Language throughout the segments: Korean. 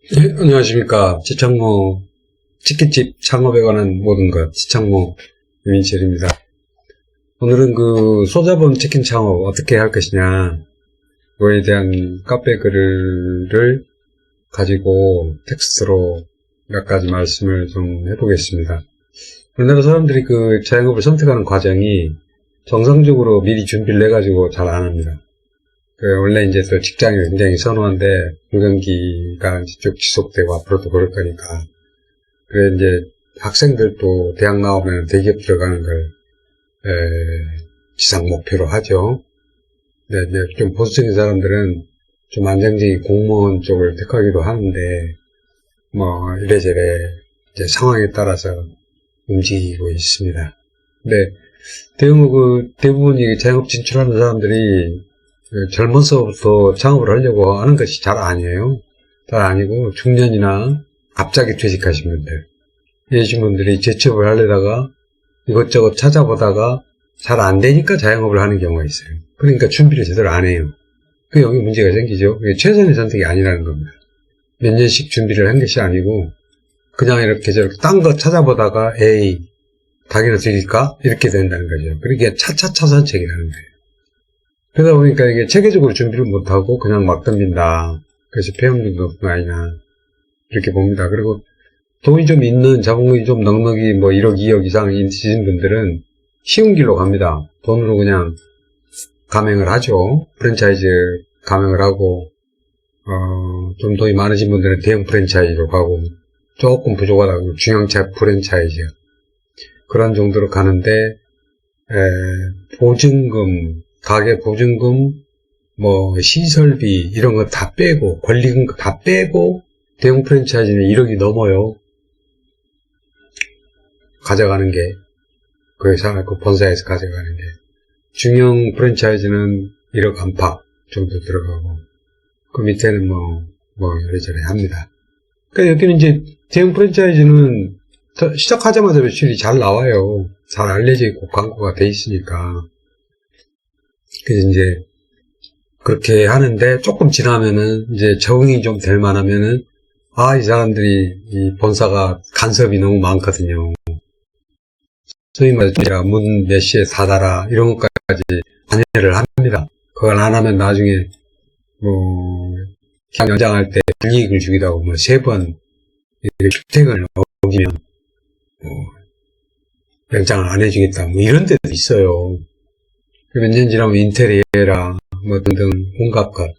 네, 안녕하십니까. 지창모 치킨집 창업에 관한 모든 것, 지창모 유인철입니다. 오늘은 그 소자본 치킨 창업 어떻게 할 것이냐, 그거에 대한 카페 글을 가지고 텍스트로 몇 가지 말씀을 좀 해보겠습니다. 우리나라 사람들이 그 자영업을 선택하는 과정이 정상적으로 미리 준비를 해가지고 잘 안 합니다. 원래 이제 또 직장이 굉장히 선호한데, 불경기가 쭉 지속되고 앞으로도 그럴 거니까. 그래, 이제 학생들도 대학 나오면 대기업 들어가는 걸, 지상 목표로 하죠. 네, 좀 보수적인 사람들은 좀 안정적인 공무원 쪽을 택하기도 하는데, 뭐, 이래저래 이제 상황에 따라서 움직이고 있습니다. 근데, 대부분이 자영업 진출하는 사람들이 젊어서부터 창업을 하려고 하는 것이 잘 아니에요. 잘 아니고 중년이나 갑자기 퇴직하신 분들, 이러신 분들이 재취업을 하려다가 이것저것 찾아보다가 잘 안 되니까 자영업을 하는 경우가 있어요. 그러니까 준비를 제대로 안 해요. 그 여기 문제가 생기죠. 그게 최선의 선택이 아니라는 겁니다. 몇 년씩 준비를 한 것이 아니고 그냥 이렇게 저렇게 딴 거 찾아보다가 에이 닭이나 튀길까? 이렇게 된다는 거죠. 그러니까 차차차 선책이라는 거예요. 그러다 보니까 이게 체계적으로 준비를 못하고 그냥 막 덤빈다. 그래서 폐업률도 높은 거 아니냐. 이렇게 봅니다. 그리고 돈이 좀 있는, 자본금이 좀 넉넉히 뭐 1억, 2억 이상 있으신 분들은 쉬운 길로 갑니다. 돈으로 그냥 가맹을 하죠. 프랜차이즈 가맹을 하고, 좀 돈이 많으신 분들은 대형 프랜차이즈로 가고, 조금 부족하다고 중형차 프랜차이즈. 그런 정도로 가는데, 보증금, 가게 보증금, 뭐, 시설비, 이런 거 다 빼고, 권리금 다 빼고, 대형 프랜차이즈는 1억이 넘어요. 가져가는 게, 그 본사에서 가져가는 게. 중형 프랜차이즈는 1억 안팎 정도 들어가고, 그 밑에는 이래저래 합니다. 그러니까 여기는 이제, 대형 프랜차이즈는 시작하자마자 매출이 잘 나와요. 잘 알려져 있고, 광고가 돼 있으니까. 그래서 이제 그렇게 하는데 조금 지나면은 이제 적응이 좀 될 만하면은 이 사람들이 이 본사가 간섭이 너무 많거든요. 소위 말해서 문 몇 시에 닫아라 이런 것까지 관여를 합니다. 그걸 안 하면 나중에 기간 연장할 때 불이익을 주기도 하고 3번 출퇴근을 어기면 연장을 안 해주겠다 이런 데도 있어요. 몇 년 지나면 인테리어라, 등등, 온갖 것.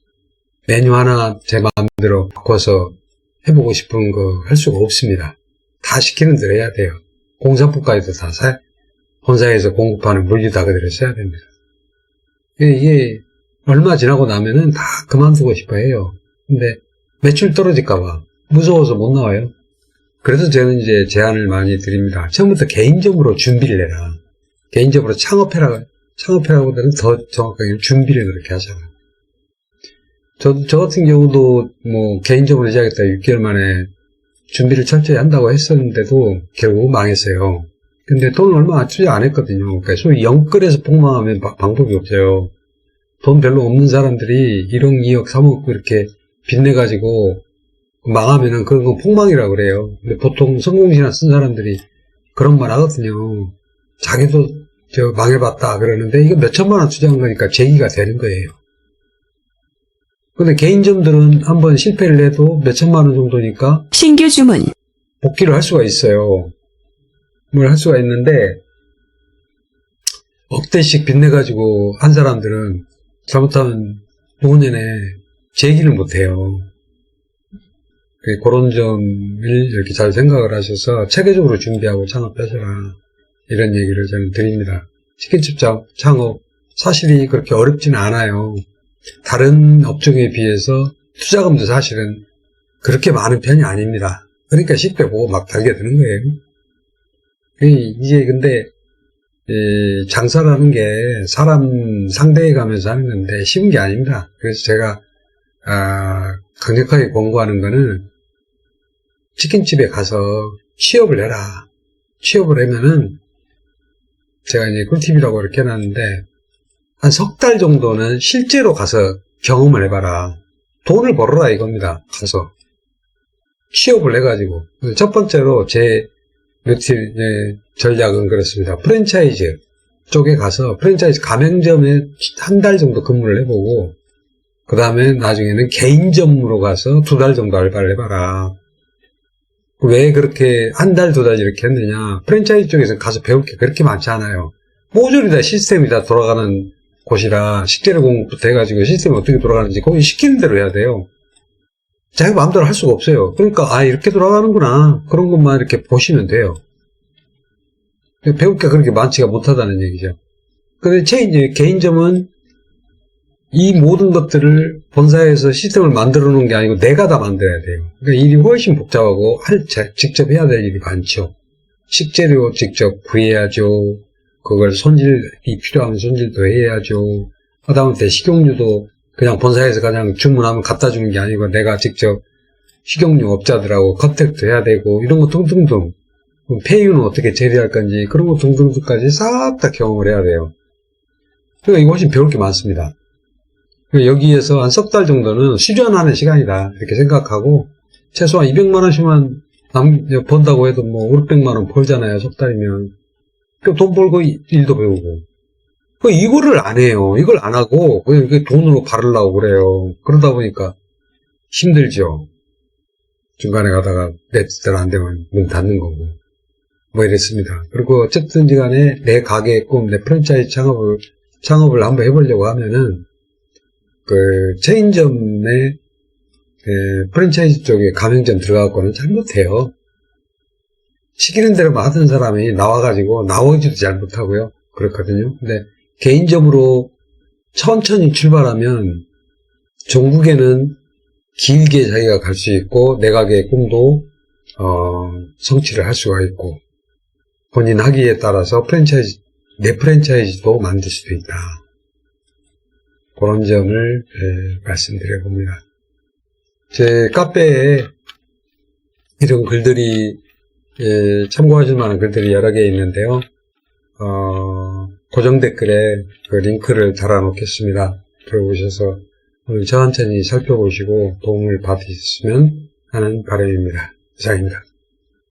메뉴 하나 제 마음대로 바꿔서 해보고 싶은 거 할 수가 없습니다. 다 시키는 대로 해야 돼요. 공사품까지도 다 본사에서 공급하는 물류 다 그대로 써야 됩니다. 이게 얼마 지나고 나면은 다 그만두고 싶어 해요. 근데 매출 떨어질까봐 무서워서 못 나와요. 그래서 저는 이제 제안을 많이 드립니다. 처음부터 개인적으로 준비를 해라. 개인적으로 창업해라고들은 더 정확하게 준비를 그렇게 하잖아요. 저 같은 경우도 개인적으로 시작했다 6개월 만에 준비를 철저히 한다고 했었는데도 결국 망했어요. 근데 돈을 얼마 투자 안 했거든요. 그러니까 소위 영끌에서 폭망하면 방법이 없어요. 돈 별로 없는 사람들이 1억, 2억, 3억 이렇게 빚내가지고 망하면은 그런 건 폭망이라고 그래요. 근데 보통 성공신화 쓴 사람들이 그런 말 하거든요. 자기도 망해봤다 그러는데 이거 몇 천만 원 투자한 거니까 재기가 되는 거예요. 근데 개인점들은 한번 실패를 해도 몇 천만 원 정도니까 신규 주문 복귀를 할 수가 있어요. 뭘 할 수가 있는데 억대씩 빚내가지고 한 사람들은 잘못하면 노년에 재기를 못해요. 그런 점을 이렇게 잘 생각을 하셔서 체계적으로 준비하고 창업하셔라. 이런 얘기를 저는 드립니다. 치킨집 창업 사실이 그렇게 어렵지는 않아요. 다른 업종에 비해서 투자금도 사실은 그렇게 많은 편이 아닙니다. 그러니까 10배 보고 막 달겨드는 거예요. 이게 근데 장사라는 게 사람 상대해 가면서 하는 건데 쉬운 게 아닙니다. 그래서 제가 강력하게 권고하는 거는 치킨집에 가서 취업을 해라. 취업을 하면은 제가 이제 꿀팁이라고 이렇게 해놨는데 한 석 달 정도는 실제로 가서 경험을 해봐라. 돈을 벌어라 이겁니다. 가서. 취업을 해가지고 첫 번째로 제 루틴 전략은 그렇습니다. 프랜차이즈 쪽에 가서 프랜차이즈 가맹점에 한 달 정도 근무를 해보고 그 다음에 나중에는 개인점으로 가서 2달 정도 알바를 해봐라. 왜 그렇게 한 달, 2달 이렇게 했느냐. 프랜차이즈 쪽에서 가서 배울 게 그렇게 많지 않아요. 모조리 다 시스템이 다 돌아가는 곳이라 식재료 공급부터 해가지고 시스템이 어떻게 돌아가는지 거기 시키는 대로 해야 돼요. 자기 마음대로 할 수가 없어요. 그러니까 이렇게 돌아가는구나. 그런 것만 이렇게 보시면 돼요. 배울 게 그렇게 많지가 못하다는 얘기죠. 근데 개인점은 이 모든 것들을 본사에서 시스템을 만들어 놓은 게 아니고 내가 다 만들어야 돼요. 그러니까 일이 훨씬 복잡하고 직접 해야 될 일이 많죠. 식재료 직접 구해야죠. 그걸 손질이 필요하면 손질도 해야죠. 하다못해 식용유도 그냥 본사에서 그냥 주문하면 갖다 주는 게 아니고 내가 직접 식용유 업자들하고 컨택트 해야 되고 이런 거 등등등. 폐유는 어떻게 처리할 건지 그런 거 등등등까지 싹 다 경험을 해야 돼요. 그러니까 이거 훨씬 배울 게 많습니다. 여기에서 한 석 달 정도는 수련하는 시간이다 이렇게 생각하고 최소한 200만 원씩만 번다고 해도 뭐 5, 600만 원 벌잖아요. 석 달이면. 돈 벌고 일도 배우고. 이거를 안 해요. 이걸 안 하고 그냥 돈으로 바르려고 그래요. 그러다 보니까 힘들죠. 중간에 가다가 내 뜻대로 안 되면 문 닫는 거고 뭐 이랬습니다. 그리고 어쨌든지 간에 내 가게의 꿈, 내 프랜차이즈 창업을 한번 해보려고 하면은 그 체인점의 프랜차이즈 쪽에 가맹점 들어가고는 잘 못해요. 시키는 대로만 하던 사람이 나와가지고 나오지도 잘 못하고요. 그렇거든요. 근데 개인적으로 천천히 출발하면 종국에는 길게 자기가 갈 수 있고 내 가게의 꿈도 성취를 할 수가 있고 본인 하기에 따라서 내 프랜차이즈도 만들 수도 있다. 그런 점을 말씀드려 봅니다. 제 카페에 이런 글들이 참고하실 만한 글들이 여러 개 있는데요. 고정 댓글에 그 링크를 달아놓겠습니다. 들어오셔서 오늘 천천히 살펴보시고 도움을 받으셨으면 하는 바람입니다. 이상입니다.